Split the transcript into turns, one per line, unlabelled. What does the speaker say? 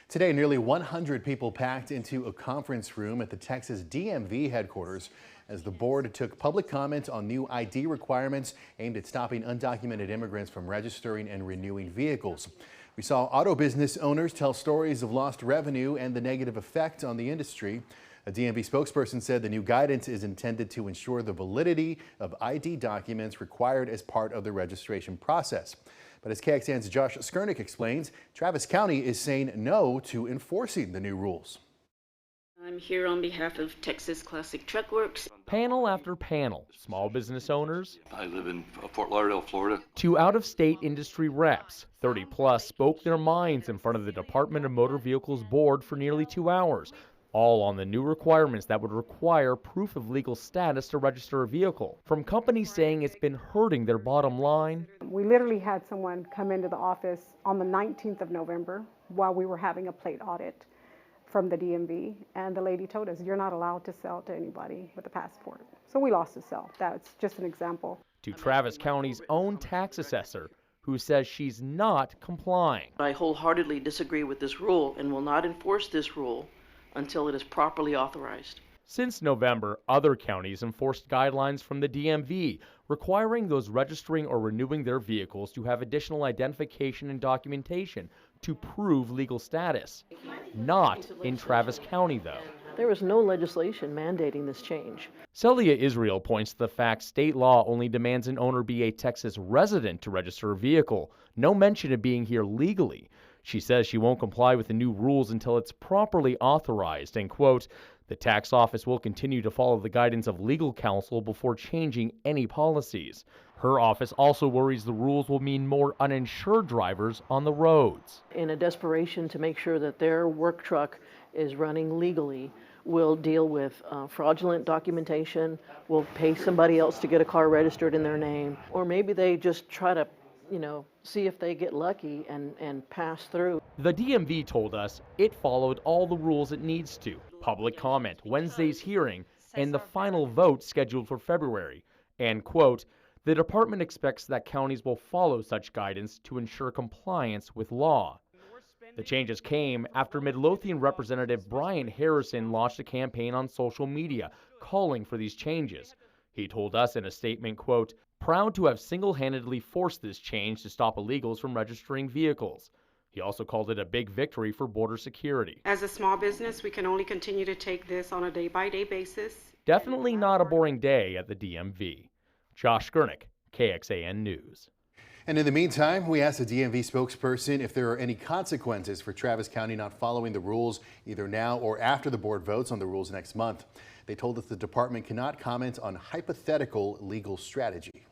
Today, nearly 100 people packed into a conference room at the Texas DMV headquarters as the board took public comment on new ID requirements aimed at stopping undocumented immigrants from registering and renewing vehicles. We saw auto business owners tell stories of lost revenue and the negative effect on the industry. A DMV spokesperson said the new guidance is intended to ensure the validity of ID documents required as part of the registration process. But as KXAN's Josh Skurnick explains, Travis County is saying no to enforcing the new rules.
I'm here on behalf of Texas Classic Truck Works.
Panel after panel, small business owners.
I live in Fort Lauderdale, Florida.
To out-of-state industry reps, 30 plus spoke their minds in front of the Department of Motor Vehicles board for nearly 2 hours, all on the new requirements that would require proof of legal status to register a vehicle. From companies saying it's been hurting their bottom line.
We literally had someone come into the office on the 19th of November while we were having a plate audit from the DMV, and the lady told us, you're not allowed to sell to anybody with a passport. So we lost a sale. That's just an example.
To Travis County's own tax assessor, who says she's not complying.
I wholeheartedly disagree with this rule and will not enforce this rule until it is properly authorized.
Since November, other counties enforced guidelines from the DMV requiring those registering or renewing their vehicles to have additional identification and documentation to prove legal status. Not in Travis County, though.
There is no legislation mandating this change.
Celia Israel points to the fact state law only demands an owner be a Texas resident to register a vehicle, no mention of being here legally. She says she won't comply with the new rules until it's properly authorized and, quote, the tax office will continue to follow the guidance of legal counsel before changing any policies. Her office also worries the rules will mean more uninsured drivers on the roads.
In a desperation to make sure that their work truck is running legally, will deal with fraudulent documentation, will pay somebody else to get a car registered in their name, or maybe they just try to see if they get lucky and pass through.
The DMV told us it followed all the rules it needs to. Public comment, Wednesday's hearing, and the final vote scheduled for February. And, quote, the department expects that counties will follow such guidance to ensure compliance with law. The changes came after Midlothian Representative Brian Harrison launched a campaign on social media calling for these changes. He told us in a statement, quote, proud to have single-handedly forced this change to stop illegals from registering vehicles. He also called it a big victory for border security.
As a small business, we can only continue to take this on a day-by-day basis.
Definitely not a boring day at the DMV. Josh Skurnick, KXAN News.
And in the meantime, we asked the DMV spokesperson if there are any consequences for Travis County not following the rules either now or after the board votes on the rules next month. They told us the department cannot comment on hypothetical legal strategy.